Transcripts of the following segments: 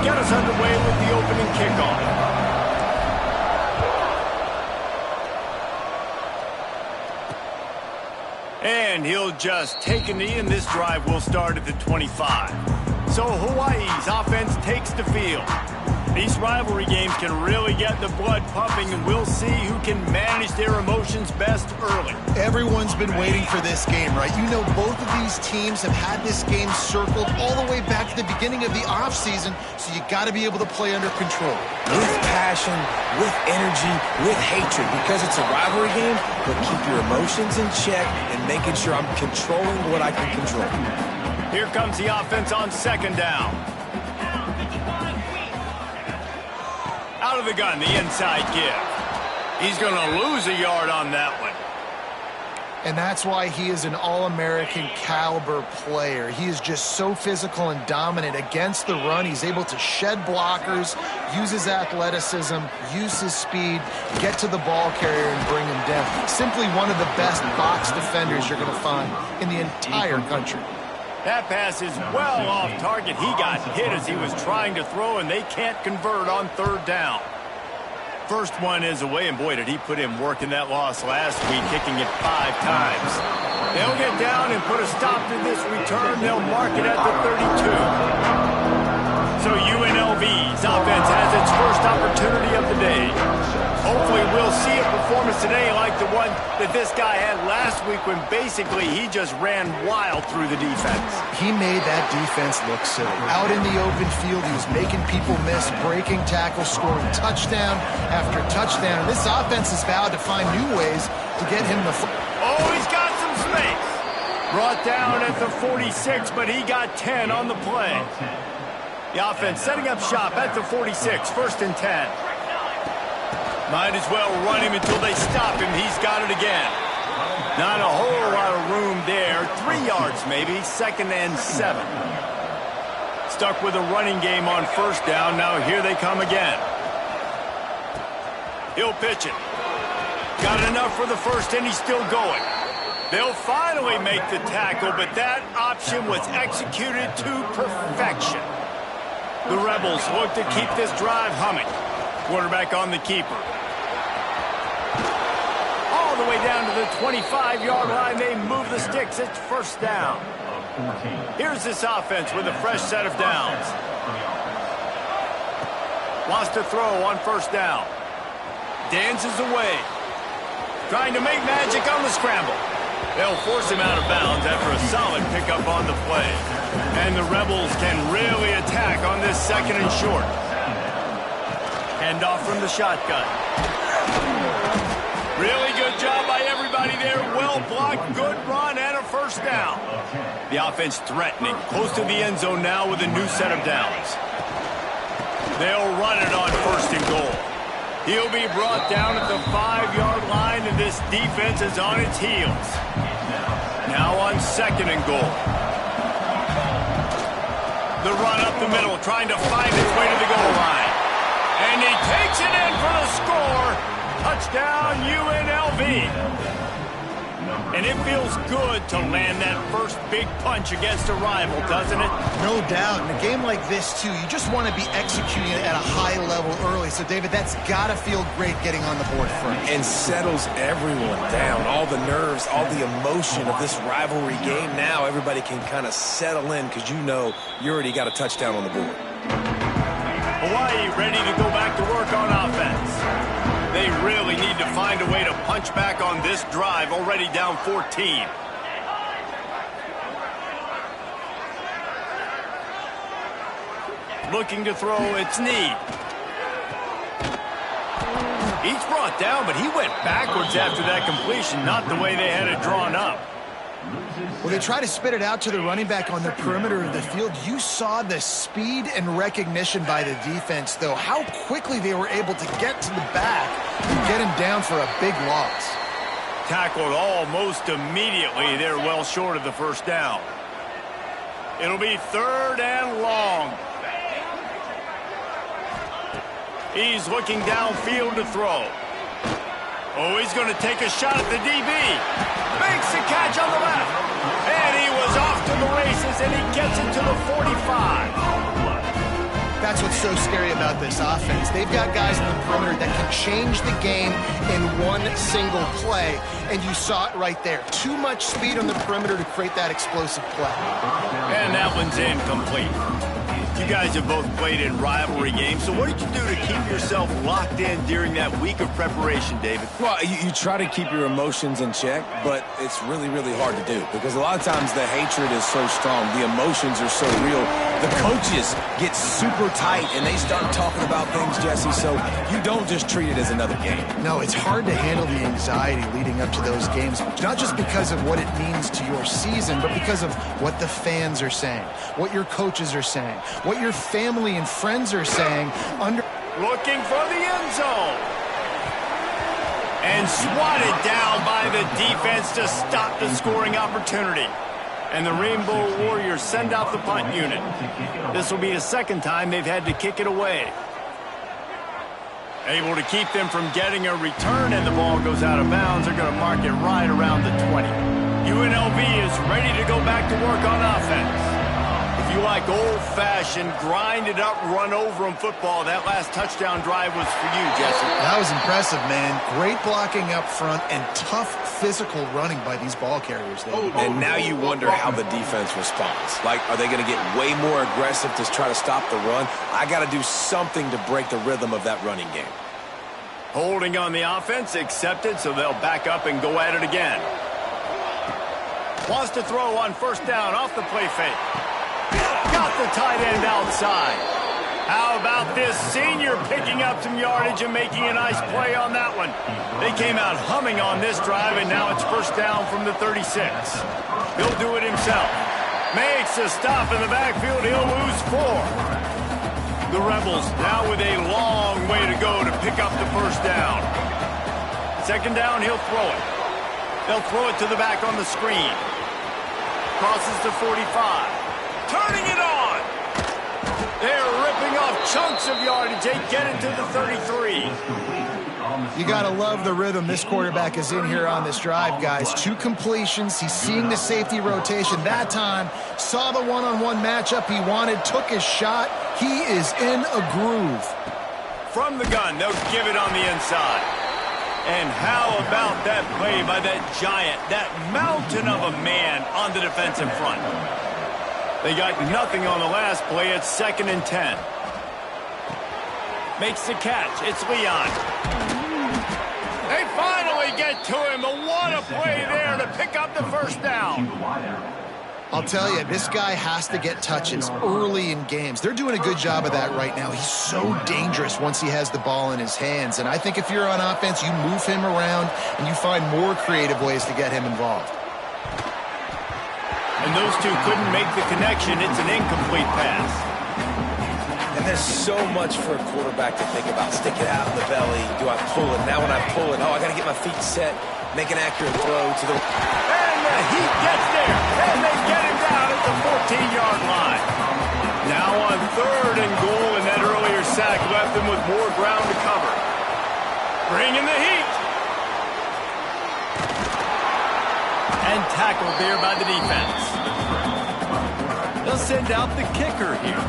get us underway with the opening kickoff. And he'll just take a knee, and this drive will start at the 25. So Hawaii's offense takes the field. These rivalry games can really get the blood pumping, and we'll see who can manage their emotions best early. Everyone's been waiting for this game, right? You know, both of these teams have had this game circled all the way back to the beginning of the offseason, so you got to be able to play under control. With passion, with energy, with hatred, because it's a rivalry game, but keep your emotions in check and making sure I'm controlling what I can control. Here comes the offense on second down. Out of the gun, the inside give. He's going to lose a yard on that one. And that's why he is an All-American caliber player. He is just so physical and dominant against the run. He's able to shed blockers, use his athleticism, use his speed, get to the ball carrier and bring him down. Simply one of the best box defenders you're going to find in the entire country. That pass is well off target. He got hit as he was trying to throw, and they can't convert on third down. First one is away, and boy, did he put in work in that loss last week, kicking it 5 times. They'll get down and put a stop to this return. They'll mark it at the 32. So UNLV's offense has its first opportunity of the day. Hopefully we'll see a performance today like the one that this guy had last week when basically he just ran wild through the defense. He made that defense look silly. Out in the open field, he was making people miss, breaking tackles, scoring touchdown after touchdown. This offense has vowed to find new ways to get him the Oh, he's got some space. Brought down at the 46, but he got 10 on the play. The offense setting up shop at the 46, 1st and 10. Might as well run him until they stop him. He's got it again. Not a whole lot of room there. 3 yards maybe, 2nd and 7. Stuck with a running game on 1st down. Now here they come again. He'll pitch it. Got enough for the 1st, and he's still going. They'll finally make the tackle, but that option was executed to perfection. The Rebels look to keep this drive humming. Quarterback on the keeper. All the way down to the 25-yard line. They move the sticks. It's 1st down. Here's this offense with a fresh set of downs. Wants to throw on 1st down. Dances away. Trying to make magic on the scramble. They'll force him out of bounds after a solid pickup on the play. And the Rebels can really attack on this 2nd and short. Hand off from the shotgun. Really good job by everybody there. Well blocked, good run, and a 1st down. The offense threatening, close to the end zone now with a new set of downs. They'll run it on 1st and goal. He'll be brought down at the 5-yard line, and this defense is on its heels. Now on 2nd and goal. The run up the middle, trying to find its way to the goal line. And he takes it in for the score. Touchdown, UNLV. And it feels good to land that first big punch against a rival, doesn't it? No doubt. In a game like this, too, you just want to be executing it at a high level early. So, David, that's got to feel great getting on the board first. And settles everyone down. All the nerves, all the emotion of this rivalry game. Now everybody can kind of settle in because you know you already got a touchdown on the board. Hawaii ready to go back to work on offense. They really need to find a way to punch back on this drive, already down 14. Looking to throw, it's Need. He's brought down, but he went backwards after that completion, not the way they had it drawn up. Well, they try to spit it out to the running back on the perimeter of the field. You saw the speed and recognition by the defense, though. How quickly they were able to get to the back and get him down for a big loss. Tackled almost immediately. They're well short of the 1st down. It'll be 3rd and long. He's looking downfield to throw. Oh, he's going to take a shot at the DB. Makes the catch on the left. And he was off to the races, and he gets it to the 45. that's what's so scary about this offense. They've got guys in the perimeter that can change the game in one single play, and you saw it right there. Too much speed on the perimeter to create that explosive play. And that one's incomplete. You guys have both played in rivalry games, so what did you do to keep yourself locked in during that week of preparation, David? Well, you try to keep your emotions in check, but it's really, really hard to do because a lot of times the hatred is so strong, the emotions are so real. The coaches get super tight, and they start talking about things, Jesse, so you don't just treat it as another game. No, it's hard to handle the anxiety leading up to those games, not just because of what it means to your season, but because of what the fans are saying, what your coaches are saying, what your family and friends are saying. Looking for the end zone. And swatted down by the defense to stop the scoring opportunity. And the Rainbow Warriors send out the punt unit. This will be the second time they've had to kick it away. Able to keep them from getting a return, and the ball goes out of bounds. They're going to mark it right around the 20. UNLV is ready to go back to work on offense. If you like old-fashioned, grind-it-up, run-over-'em football, that last touchdown drive was for you, Jesse. That was impressive, man. Great blocking up front and tough physical running by these ball carriers. And now you wonder how the defense responds. Like, are they going to get way more aggressive to try to stop the run? I got to do something to break the rhythm of that running game. Holding on the offense, accepted, so they'll back up and go at it again. Wants to throw on first down off the play fake. Got the tight end outside. How about this senior picking up some yardage and making a nice play on that one? They came out humming on this drive, and now it's first down from the 36. He'll do it himself. Makes a stop in the backfield. He'll lose 4. The Rebels now with a long way to go to pick up the first down. Second down, he'll throw it. They'll throw it to the back on the screen. Crosses to 45. Turning it on. They're ripping off chunks of yardage. They get it to the 33. You got to love the rhythm this quarterback is in here on this drive, guys. 2 completions. He's seeing the safety rotation that time. Saw the one-on-one matchup he wanted. Took his shot. He is in a groove. From the gun, they'll give it on the inside. And how about that play by that giant, that mountain of a man on the defensive front? They got nothing on the last play. It's 2nd and 10. Makes the catch. It's Leon. They finally get to him. What a play there to pick up the first down. I'll tell you, this guy has to get touches early in games. They're doing a good job of that right now. He's so dangerous once he has the ball in his hands. And I think if you're on offense, you move him around and you find more creative ways to get him involved. And those two couldn't make the connection. It's an incomplete pass. And there's so much for a quarterback to think about. Stick it out in the belly. Do I pull it? Now when I pull it, I got to get my feet set. Make an accurate throw to the... And the Heat gets there. And they get him down at the 14-yard line. Now on 3rd and goal, and that earlier sack left them with more ground to cover. Bringing the Heat. And tackled there by the defense. They'll send out the kicker here.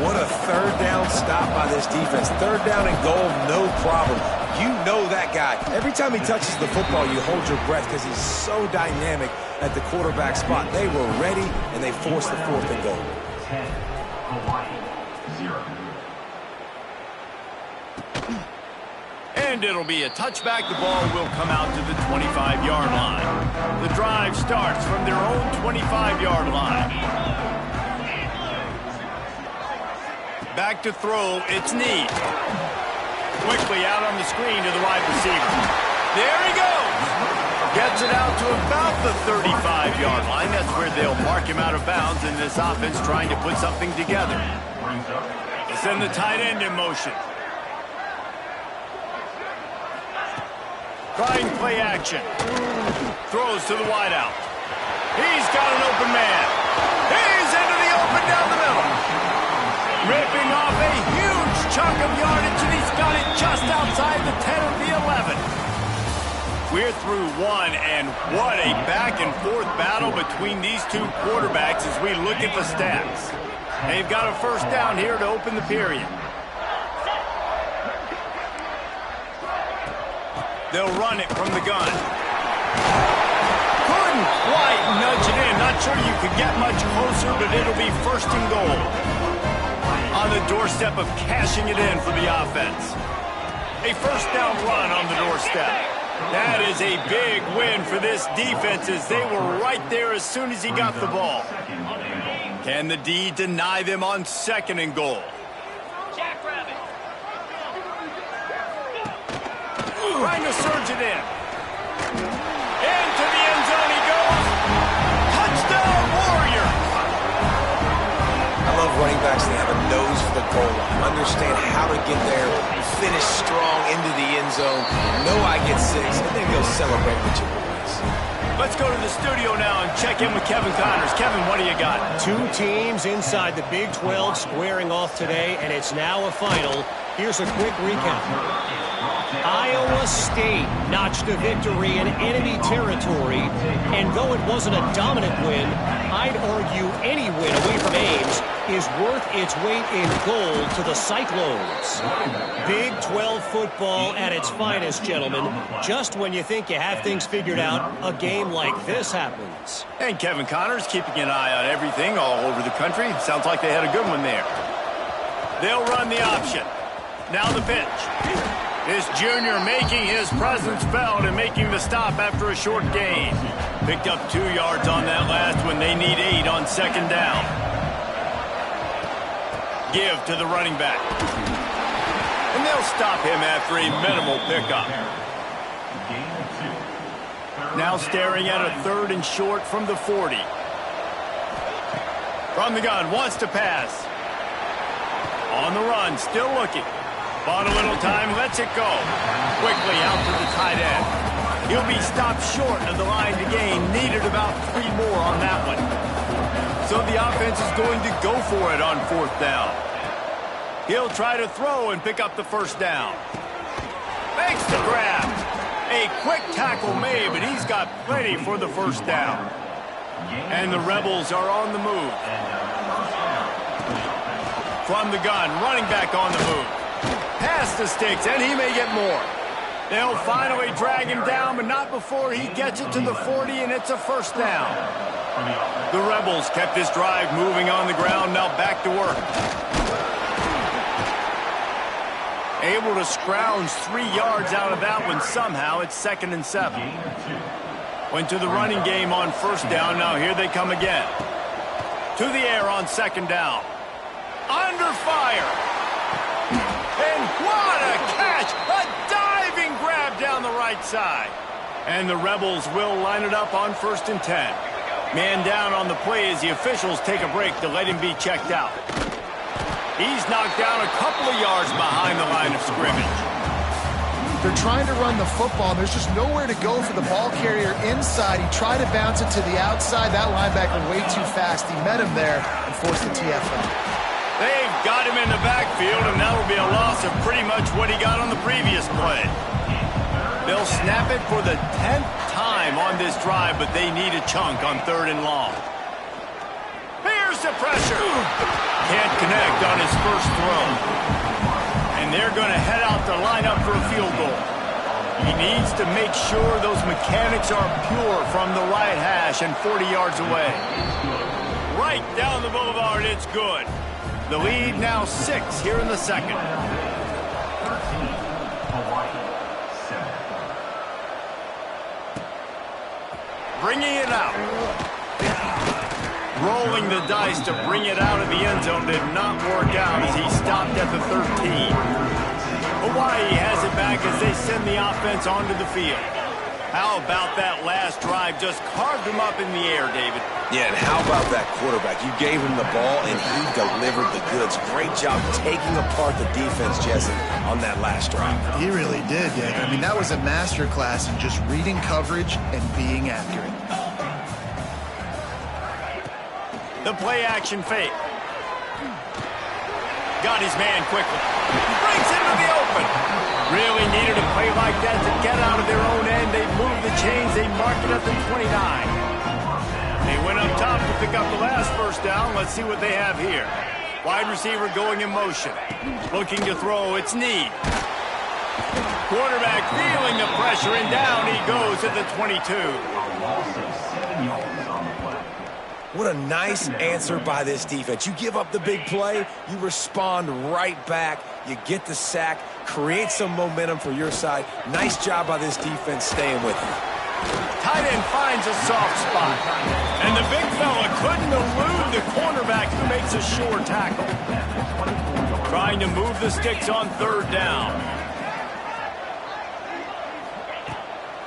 What a 3rd down stop by this defense. 3rd down and goal, no problem. You know that guy. Every time he touches the football, you hold your breath because he's so dynamic at the quarterback spot. They were ready, and they forced the 4th and goal. 10, Hawaii, 0. And it'll be a touchback. The ball will come out to the 25-yard line. The drive starts from their own 25-yard line. Back to throw. It's Need. Quickly out on the screen to the wide receiver. There he goes. Gets it out to about the 35-yard line. That's where they'll mark him out of bounds in this offense trying to put something together. They send the tight end in motion. Trying play action. Throws to the wideout. He's got an open man. He's into the open down the middle. Ripping off a huge chunk of yardage, and he's got it just outside the 10 of the 11. We're through 1, and what a back-and-forth battle between these two quarterbacks as we look at the stats. They've got a first down here to open the period. They'll run it from the gun. Couldn't quite nudge it in. Not sure you could get much closer, but it'll be first and goal. On the doorstep of cashing it in for the offense. A first down run on the doorstep. That is a big win for this defense as they were right there as soon as he got the ball. Can the D deny them on second and goal? Trying to surge it in. Into the end zone he goes. Touchdown, Warriors! I love running backs that have a nose for the goal line. Understand how to get there, finish strong into the end zone, know I get 6, and then go celebrate with your boys. Let's go to the studio now and check in with Kevin Connors. Kevin, what do you got? 2 teams inside the Big 12 squaring off today, and it's now a final. Here's a quick recap. Iowa State notched a victory in enemy territory, and though it wasn't a dominant win, I'd argue any win away from Ames is worth its weight in gold to the Cyclones. Big 12 football at its finest, gentlemen. Just when you think you have things figured out, a game like this happens. And Kevin Connors keeping an eye on everything all over the country. Sounds like they had a good one there. They'll run the option. Now the pitch. This junior making his presence felt and making the stop after a short gain. Picked up 2 yards on that last one. They need 8 on second down. Give to the running back. And they'll stop him after a minimal pickup. Now staring at a 3rd and short from the 40. From the gun, wants to pass. On the run, still looking. Bought a little time, lets it go. Quickly out to the tight end. He'll be stopped short of the line to gain. Needed about 3 more on that one. So the offense is going to go for it on 4th down. He'll try to throw and pick up the first down. Makes the grab. A quick tackle made, but he's got plenty for the first down. And the Rebels are on the move. From the gun, running back on the move. Past the sticks, and he may get more. They'll finally drag him down, but not before he gets it to the 40, and it's a first down. The Rebels kept this drive moving on the ground, now back to work. Able to scrounge 3 yards out of that one somehow. It's 2nd and 7. Went to the running game on first down. Now here they come again. To the air on second down. Under fire. And what a catch! A diving grab down the right side. And the Rebels will line it up on 1st and 10. Man down on the play as the officials take a break to let him be checked out. He's knocked down a couple of yards behind the line of scrimmage. They're trying to run the football, and there's just nowhere to go for the ball carrier inside. He tried to bounce it to the outside. That linebacker way too fast. He met him there and forced the TFL. They've got him in the backfield, and that'll be a loss of pretty much what he got on the previous play. They'll snap it for the 10th time on this drive, but they need a chunk on 3rd and long. Here's the pressure. Can't connect on his first throw. And they're going to head out to line up for a field goal. He needs to make sure those mechanics are pure from the right hash and 40 yards away. Right down the boulevard, it's good. The lead now 6 here in the second. Bringing it out. Rolling the dice to bring it out of the end zone did not work out as he stopped at the 13. Hawaii has it back as they send the offense onto the field. How about that last drive? Just carved him up in the air, David. Yeah, and how about that quarterback? You gave him the ball, and he delivered the goods. Great job taking apart the defense, Jesse, on that last drive. He really did, yeah. I mean, that was a masterclass in just reading coverage and being accurate. The play-action fake. Got his man quickly. Brings into the open. Really needed a play like that to get out of their own end. They move the chains. They mark it at the 29. They went up top to pick up the last first down. Let's see what they have here. Wide receiver going in motion. Looking to throw. It's Need. Quarterback feeling the pressure, and down he goes at the 22. What a nice answer by this defense. You give up the big play, you respond right back, you get the sack, create some momentum for your side. Nice job by this defense staying with you. Tight end finds a soft spot. And the big fella couldn't elude the cornerback who makes a sure tackle. Trying to move the sticks on third down.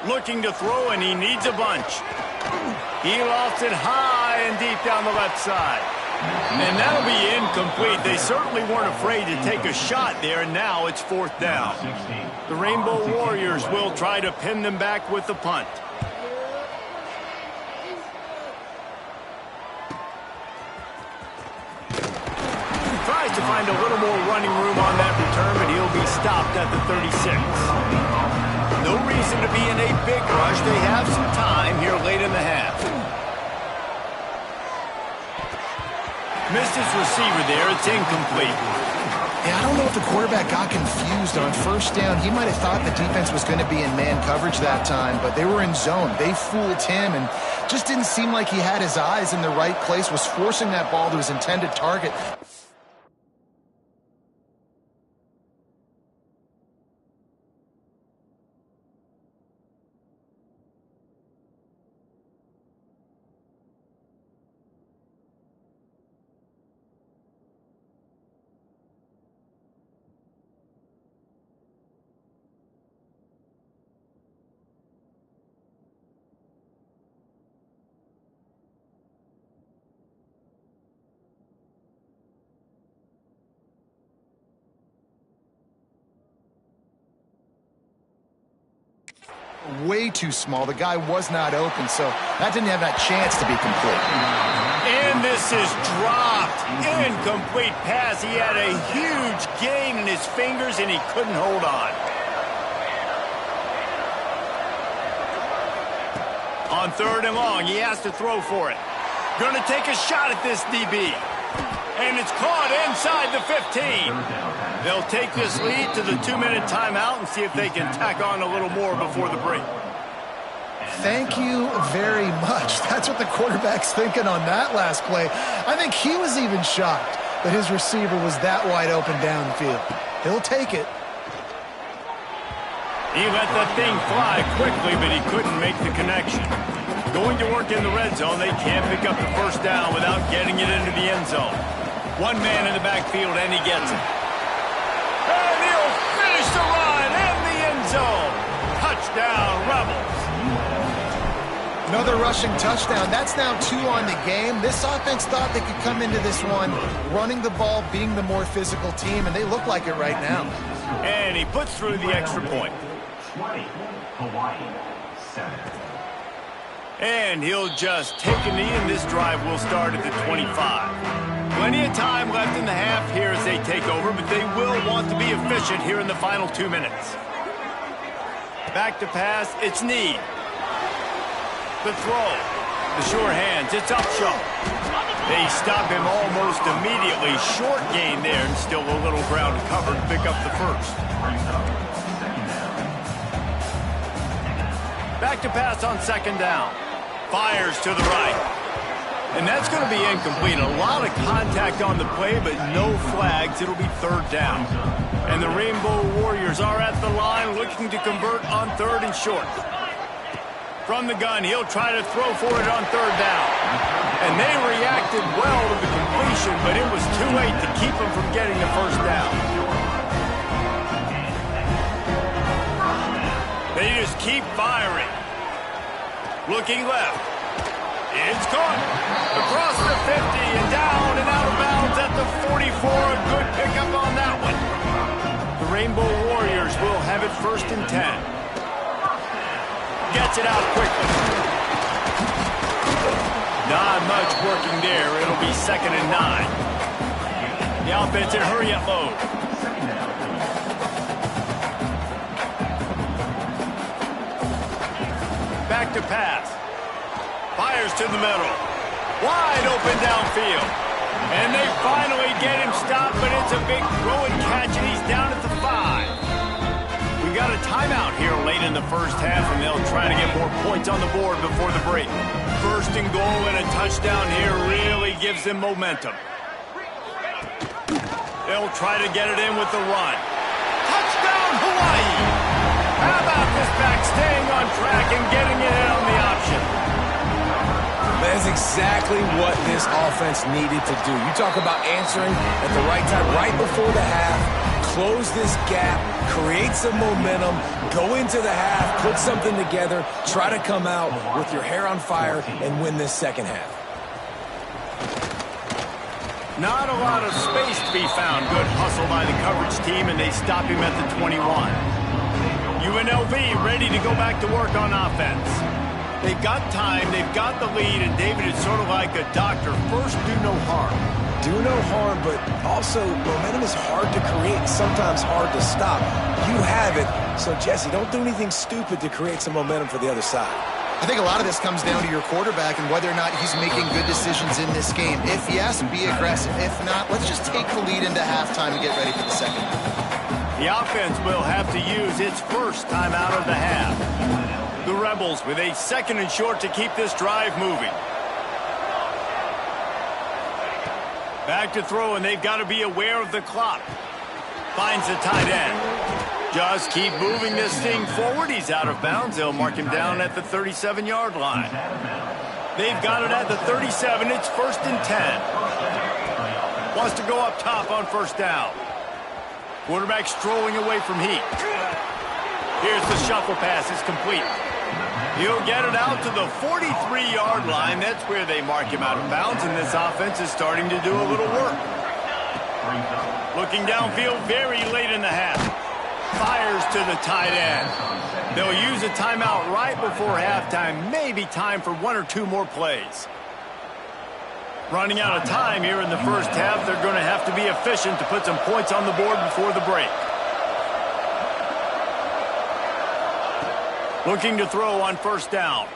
Looking to throw, and he needs a bunch. He lofts it high and deep down the left side. And that'll be incomplete. They certainly weren't afraid to take a shot there, and now it's fourth down. The Rainbow Warriors will try to pin them back with the punt. Tries to find a little more running room on that return, but he'll be stopped at the 36. No reason to be in a big rush. They have some time here late in the half. Missed his receiver there. It's incomplete. Yeah, I don't know if the quarterback got confused on first down. He might have thought the defense was going to be in man coverage that time, but they were in zone. They fooled him and just didn't seem like he had his eyes in the right place, was forcing that ball to his intended target. Way too small. The guy was not open, so that didn't have that chance to be complete. And this is dropped. Incomplete pass. He had a huge gain in his fingers, and he couldn't hold on. On third and long, he has to throw for it. Going to take a shot at this DB. And it's caught inside the 15. They'll take this lead to the 2-minute timeout and see if they can tack on a little more before the break. Thank you very much. That's what the quarterback's thinking on that last play. I think he was even shocked that his receiver was that wide open downfield. He'll take it. He let that thing fly quickly, but he couldn't make the connection. Going to work in the red zone, they can't pick up the first down without getting it into the end zone. One man in the backfield, and he gets it. And he'll finish the run in the end zone. Touchdown, Rebels. Another rushing touchdown. That's now 2 on the game. This offense thought they could come into this one running the ball, being the more physical team, and they look like it right now. And he puts through the extra point. 20, Hawaii, 7. And he'll just take a knee, and this drive will start at the 25. Plenty of time left in the half here as they take over, but they will want to be efficient here in the final 2 minutes. Back to pass, it's Need. The throw, the sure hands, it's Upshaw. They stop him almost immediately. Short gain there, and still a little ground to cover to pick up the first. Back to pass on second down. Fires to the right. And that's going to be incomplete. A lot of contact on the play, but no flags. It'll be third down. And the Rainbow Warriors are at the line looking to convert on third and short. From the gun, he'll try to throw for it on third down. And they reacted well to the completion, but it was too late to keep him from getting the first down. They just keep firing. Looking left. It's caught. Across the 50 and down and out of bounds at the 44. A good pickup on that one. The Rainbow Warriors will have it first and 10. Gets it out quickly. Not much working there. It'll be second and 9. The offense in hurry-up mode. Back to pass. Fires to the middle. Wide open downfield. And they finally get him stopped, but it's a big throw and catch, and he's down at the 5. We got a timeout here late in the first half, and they'll try to get more points on the board before the break. First and goal and a touchdown here really gives them momentum. They'll try to get it in with the run. Touchdown, Hawaii! How about this back staying on track and getting it in on the option? That's exactly what this offense needed to do. You talk about answering at the right time, right before the half, close this gap, create some momentum, go into the half, put something together, try to come out with your hair on fire and win this second half. Not a lot of space to be found. Good hustle by the coverage team, and they stop him at the 21. UNLV ready to go back to work on offense. They've got time, they've got the lead, and David is sort of like a doctor. First, do no harm. Do no harm, but also momentum is hard to create, sometimes hard to stop. You have it, so Jesse, don't do anything stupid to create some momentum for the other side. I think a lot of this comes down to your quarterback and whether or not he's making good decisions in this game. If yes, be aggressive. If not, let's just take the lead into halftime and get ready for the second. The offense will have to use its first time out of the half. The Rebels with a second and short to keep this drive moving. Back to throw, and they've got to be aware of the clock. Finds the tight end. Just keep moving this thing forward. He's out of bounds. They'll mark him down at the 37-yard line. They've got it at the 37. It's 1st and 10. Wants to go up top on first down. Quarterback strolling away from heat. Here's the shuffle pass. It's complete. He'll get it out to the 43-yard line. That's where they mark him out of bounds, and this offense is starting to do a little work. Looking downfield very late in the half. Fires to the tight end. They'll use a timeout right before halftime. Maybe time for one or two more plays. Running out of time here in the first half. They're going to have to be efficient to put some points on the board before the break. Looking to throw on first down.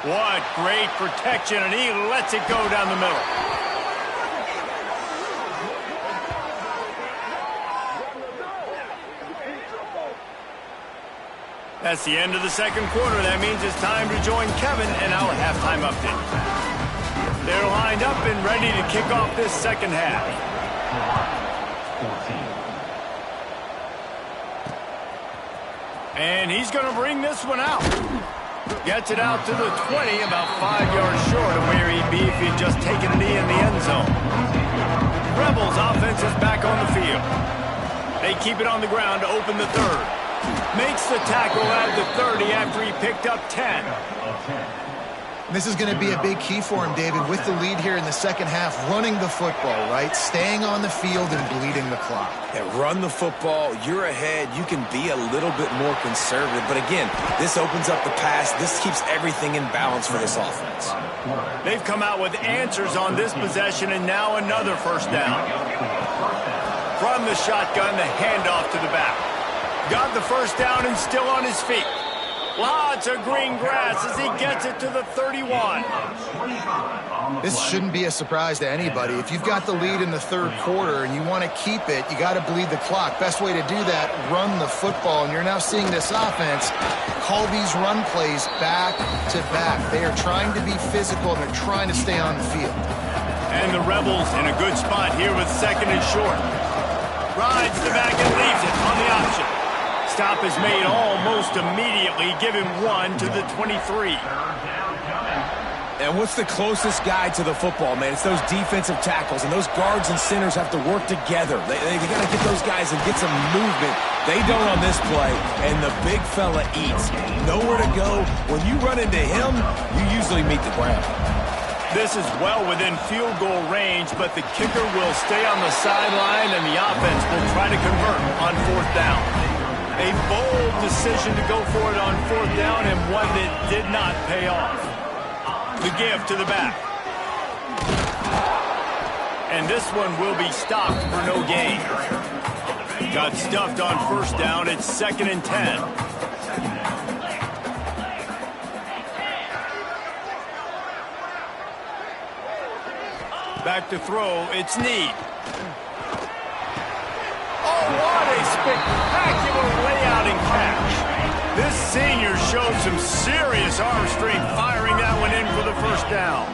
What great protection, and he lets it go down the middle. That's the end of the second quarter. That means it's time to join Kevin and our halftime update. They're lined up and ready to kick off this second half. And he's going to bring this one out. Gets it out to the 20, about 5 yards short of where he'd be if he'd just taken a knee in the end zone. Rebels offense is back on the field. They keep it on the ground to open the third. Makes the tackle at the 30 after he picked up 10. This is going to be a big key for him, David, with the lead here in the second half, running the football, right? Staying on the field and bleeding the clock. Yeah, run the football. You're ahead. You can be a little bit more conservative. But again, this opens up the pass. This keeps everything in balance for this offense. They've come out with answers on this possession, and now another first down. From the shotgun, the handoff to the back. Got the first down and still on his feet. Lots of green grass as he gets it to the 31. This shouldn't be a surprise to anybody. If you've got the lead in the third quarter and you want to keep it, you got to bleed the clock. Best way to do that, run the football. And you're now seeing this offense call these run plays back to back. They are trying to be physical, and they're trying to stay on the field. And the Rebels in a good spot here with second and short. Rides the back and leaves it on the option. Stop is made almost immediately. Give him one to the 23. And what's the closest guy to the football, man? It's those defensive tackles, and those guards and centers have to work together. They got to get those guys and get some movement. They don't on this play, and the big fella eats. Nowhere to go. When you run into him, you usually meet the ground. This is well within field goal range, but the kicker will stay on the sideline, and the offense will try to convert on fourth down. A bold decision to go for it on fourth down, and one that did not pay off. The give to the back. And this one will be stopped for no gain. Got stuffed on first down. It's 2nd and 10. Back to throw, it's Need. Oh, what a spectacular layout and catch. This senior showed some serious arm strength firing that one in for the first down.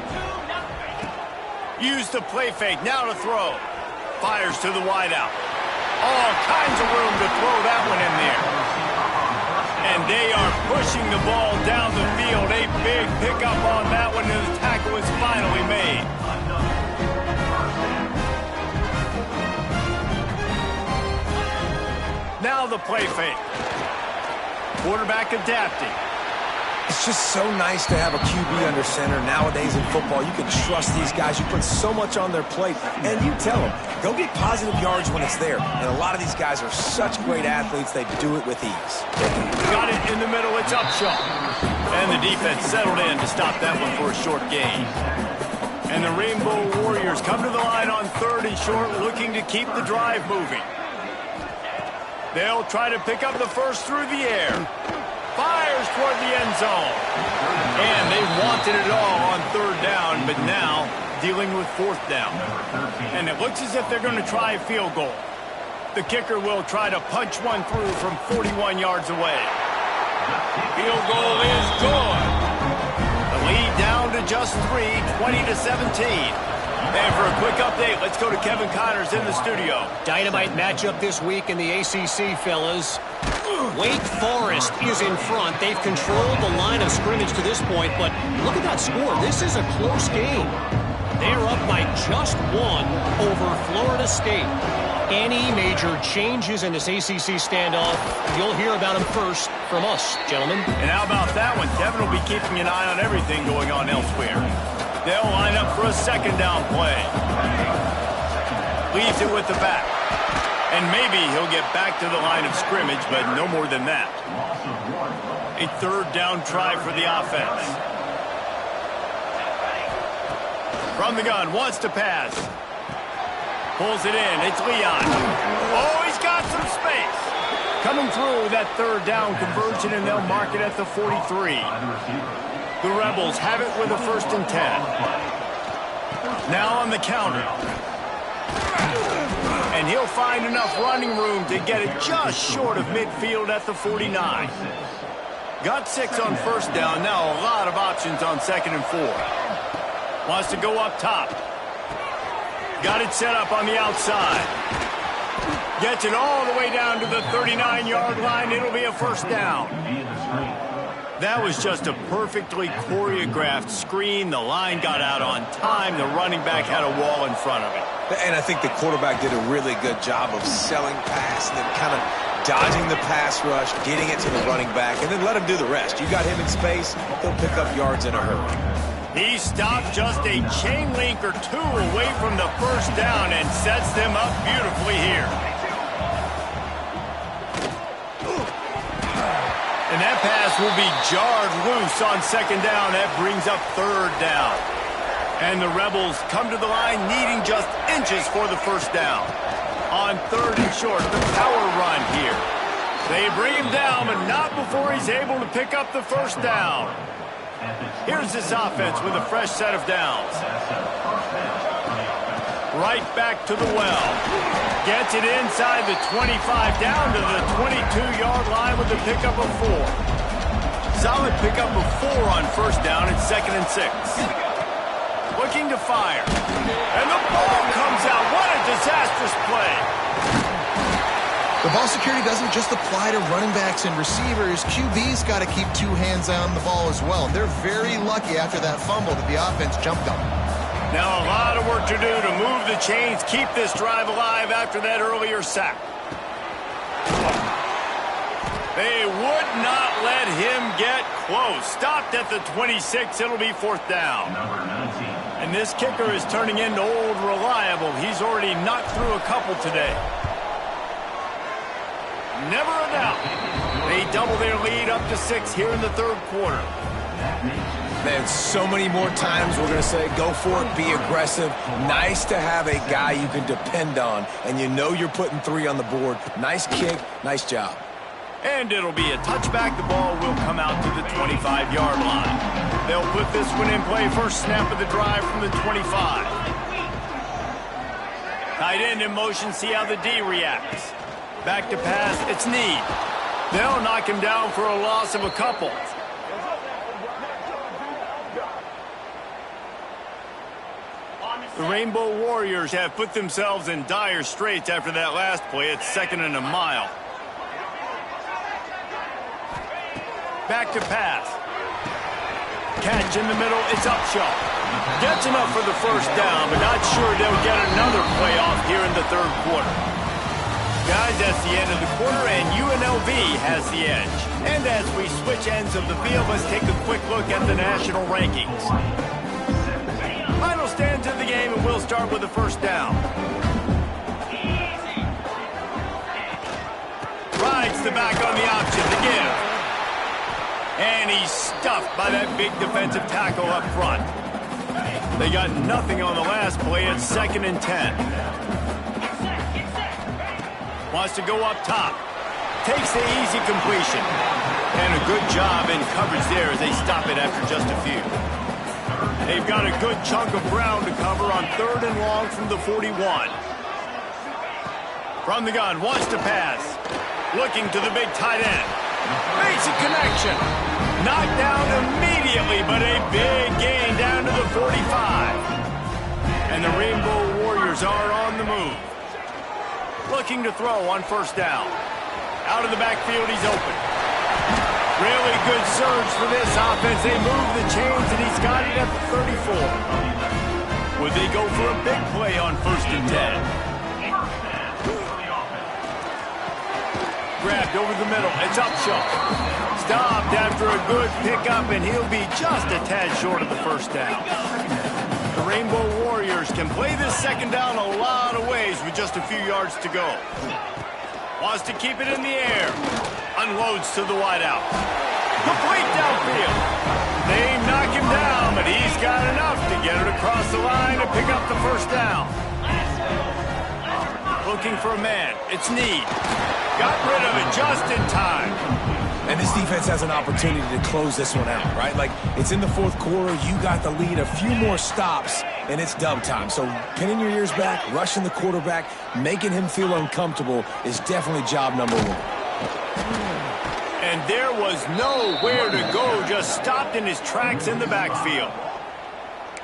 Use the play fake, now to throw. Fires to the wideout. All kinds of room to throw that one in there. And they are pushing the ball down the field. A big pickup on that one, and the tackle is finally made. Now the play fake. Quarterback adapting. It's just so nice to have a QB under center. Nowadays in football, you can trust these guys. You put so much on their plate, and you tell them, go get positive yards when it's there. And a lot of these guys are such great athletes, they do it with ease. Got it in the middle, it's Upshaw. And the defense settled in to stop that one for a short gain. And the Rainbow Warriors come to the line on 3rd and short, looking to keep the drive moving. They'll try to pick up the first through the air. Fires toward the end zone. And they wanted it all on 3rd down, but now dealing with 4th down. And it looks as if they're going to try a field goal. The kicker will try to punch one through from 41 yards away. Field goal is good. The lead down to just 3, 20-17. And for a quick update, let's go to Kevin Connors in the studio. Dynamite matchup this week in the ACC, fellas. Wake Forest is in front. They've controlled the line of scrimmage to this point, but look at that score. This is a close game. They're up by just 1 over Florida State. Any major changes in this ACC standoff, you'll hear about them first from us, gentlemen. And how about that one? Kevin will be keeping an eye on everything going on elsewhere. They'll line up for a 2nd down play. Leaves it with the back. And maybe he'll get back to the line of scrimmage, but no more than that. A 3rd down try for the offense. From the gun, wants to pass. Pulls it in, it's Leon. Oh, he's got some space. Coming through that 3rd down conversion, and they'll mark it at the 43. The Rebels have it with a 1st and 10. Now on the counter. And he'll find enough running room to get it just short of midfield at the 49. Got 6 on 1st down. Now a lot of options on 2nd and 4. Wants to go up top. Got it set up on the outside. Gets it all the way down to the 39-yard line. It'll be a 1st down. That was just a perfectly choreographed screen. The line got out on time. The running back had a wall in front of it. And I think the quarterback did a really good job of selling pass and then kind of dodging the pass rush, getting it to the running back, and then let him do the rest. You got him in space, he'll pick up yards in a hurry. He stopped just a chain link or 2 away from the 1st down and sets them up beautifully here. And that pass will be jarred loose on 2nd down. That brings up 3rd down. And the Rebels come to the line needing just inches for the 1st down. On 3rd and short, the power run here. They bring him down, but not before he's able to pick up the 1st down. Here's this offense with a fresh set of downs. Right back to the well. Gets it inside the 25, down to the 22-yard line with the pickup of 4. Solid pickup of 4 on 1st down. It's 2nd and 6. Looking to fire. And the ball comes out. What a disastrous play. The ball security doesn't just apply to running backs and receivers. QB's got to keep 2 hands on the ball as well. They're very lucky after that fumble that the offense jumped on. Now a lot of work to do to move the chains, keep this drive alive after that earlier sack. They would not let him get close. Stopped at the 26. It'll be 4th down. And this kicker is turning into old reliable. He's already knocked through a couple today. Never a doubt. They double their lead up to 6 here in the 3rd quarter. Man, so many more times we're going to say, go for it, be aggressive. Nice to have a guy you can depend on, and you know you're putting 3 on the board. Nice kick, nice job. And it'll be a touchback. The ball will come out to the 25-yard line. They'll put this one in play. First snap of the drive from the 25. Tight end in motion, see how the D reacts. Back to pass, it's Need. They'll knock him down for a loss of a couple. The Rainbow Warriors have put themselves in dire straits after that last play. It's 2nd and a mile. Back to pass. Catch in the middle, it's Upshaw. Gets enough for the first down, but not sure they'll get another play off here in the 3rd quarter. Guys, that's the end of the quarter, and UNLV has the edge. And as we switch ends of the field, let's take a quick look at the national rankings. Final stands of the game, and we'll start with the first down. Rides the back on the option to give. And he's stuffed by that big defensive tackle up front. They got nothing on the last play. It's 2nd and 10. Wants to go up top. Takes the easy completion. And a good job in coverage there as they stop it after just a few. They've got a good chunk of ground to cover on 3rd and long from the 41. From the gun, wants to pass. Looking to the big tight end. Basic connection. Knocked down immediately, but a big gain down to the 45. And the Rainbow Warriors are on the move. Looking to throw on first down. Out of the backfield, he's open. Really good surge for this offense. They move the chains, and he's got it at the 34. Would they go for a big play on 1st and 10? Grabbed over the middle. It's Upshaw. Stopped after a good pickup, and he'll be just a tad short of the first down. The Rainbow Warriors can play this 2nd down a lot of ways with just a few yards to go. Wants to keep it in the air. Unloads to the wideout. Complete downfield. They knock him down, but he's got enough to get it across the line to pick up the first down. Looking for a man. It's Need. Got rid of it just in time. And this defense has an opportunity to close this one out, right? Like, it's in the 4th quarter. You got the lead, a few more stops, and it's dub time. So pinning your ears back, rushing the quarterback, making him feel uncomfortable is definitely job number 1. And there was nowhere to go, just stopped in his tracks in the backfield.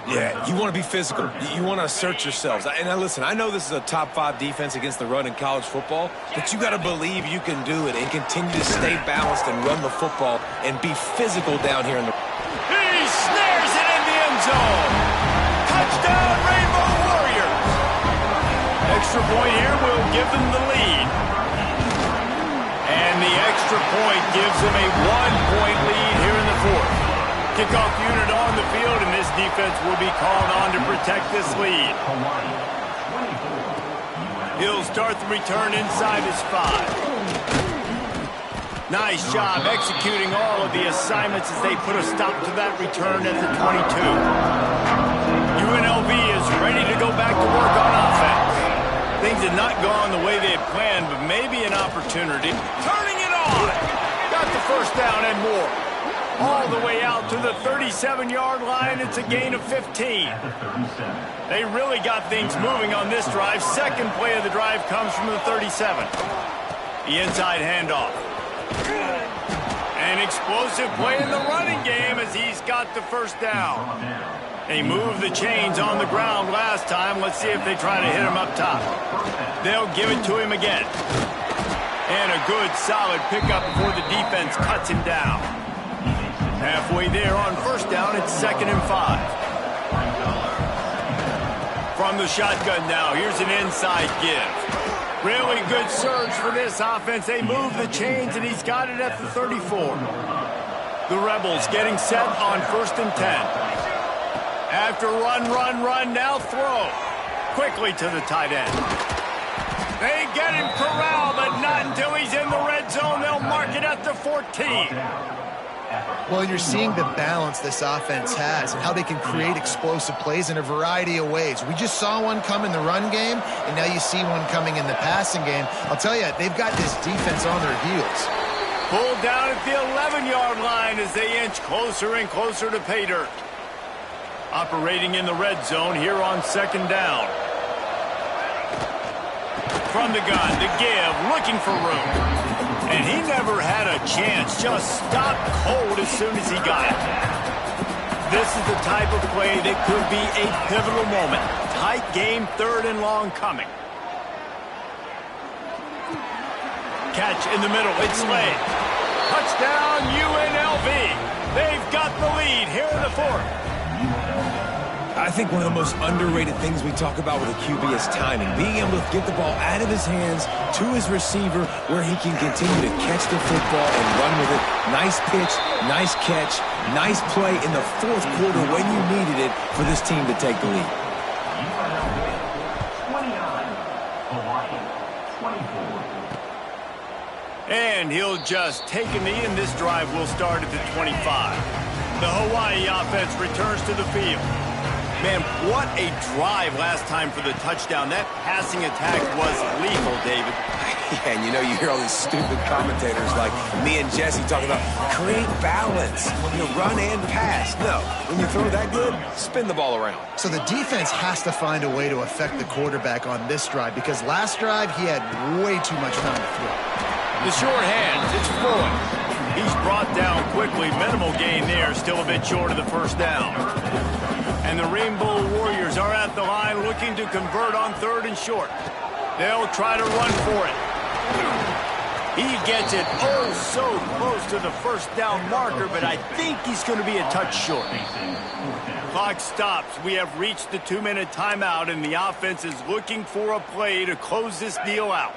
Yeah, you want to be physical. You want to assert yourselves. And now listen, I know this is a top 5 defense against the run in college football, but you got to believe you can do it and continue to stay balanced and run the football and be physical down here in the... He snares it in the end zone. Touchdown, Rainbow Warriors. Extra point here will give them the lead. And the extra point gives them a 1-point lead here in the 4th. Kickoff unit on the field, and this defense will be called on to protect this lead. He'll start the return inside his 5. Nice job executing all of the assignments as they put a stop to that return at the 22. UNLV is ready to go back to work on offense. Things had not gone the way they had planned, but maybe an opportunity. Turning it on! Got the first down and more. All the way out to the 37-yard line. It's a gain of 15. They really got things moving on this drive. 2nd play of the drive comes from the 37. The inside handoff. An explosive play in the running game as he's got the first down. They moved the chains on the ground last time. Let's see if they try to hit him up top. They'll give it to him again. And a good, solid pickup before the defense cuts him down. Halfway there on first down, it's 2nd and 5. From the shotgun now, here's an inside give. Really good surge for this offense. They move the chains, and he's got it at the 34. The Rebels getting set on 1st and 10. After run, now throw. Quickly to the tight end. They get him corralled, but not until he's in the red zone. They'll mark it at the 14. Well, you're seeing the balance this offense has and how they can create explosive plays in a variety of ways. We just saw one come in the run game, and now you see one coming in the passing game. I'll tell you, they've got this defense on their heels. Pulled down at the 11-yard line as they inch closer and closer to pay dirt. Operating in the red zone here on 2nd down. from the gun, the give, looking for room. And he never had a chance, just stopped cold as soon as he got it. This is the type of play that could be a pivotal moment. Tight game, 3rd and long coming. Catch in the middle, it's Slade. Touchdown, UNLV. They've got the lead here in the 4th. I think one of the most underrated things we talk about with a QB is timing. Being able to get the ball out of his hands to his receiver where he can continue to catch the football and run with it. Nice pitch, nice catch, nice play in the 4th quarter when you needed it for this team to take the lead. 29, Hawaii, 24. And he'll just take a knee, and this drive will start at the 25. The Hawaii offense returns to the field. Man, what a drive last time for the touchdown. That passing attack was lethal, David. Yeah, and you know, you hear all these stupid commentators like me and Jesse talking about create balance, run and pass. No, when you throw that good, spin the ball around. So the defense has to find a way to affect the quarterback on this drive because last drive he had way too much time to throw. The short hands, it's Floyd. He's brought down quickly. Minimal gain there, still a bit short of the 1st down. And the Rainbow Warriors are at the line looking to convert on 3rd and short. They'll try to run for it. He gets it so close to the 1st down marker, but I think he's going to be a touch short. Clock stops. We have reached the 2-minute timeout, and the offense is looking for a play to close this deal out.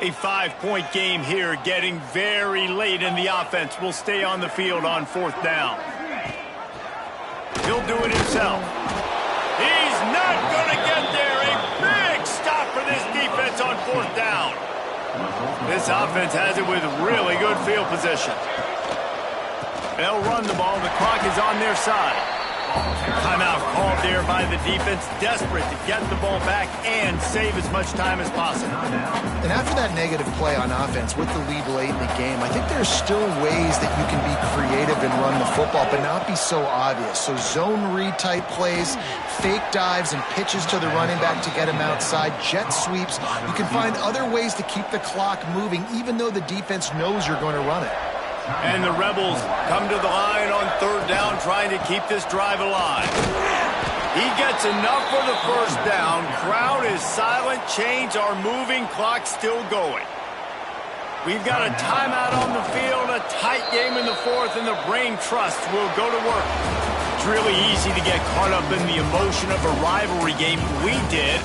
A 5-point game here, getting very late, and the offense will stay on the field on 4th down. He'll do it himself. He's not going to get there. A big stop for this defense on 4th down. This offense has it with really good field position. They'll run the ball. The clock is on their side. Timeout called there by the defense, desperate to get the ball back and save as much time as possible. And after that negative play on offense with the lead late in the game, I think there's still ways that you can be creative and run the football, but not be so obvious. So zone read type plays, fake dives and pitches to the running back to get him outside, jet sweeps. You can find other ways to keep the clock moving even though the defense knows you're going to run it. And the Rebels come to the line on 3rd down, trying to keep this drive alive. He gets enough for the 1st down. Crowd is silent. Chains are moving. Clock still going. We've got a timeout on the field, a tight game in the 4th, and the brain trust will go to work. It's really easy to get caught up in the emotion of a rivalry game. We did.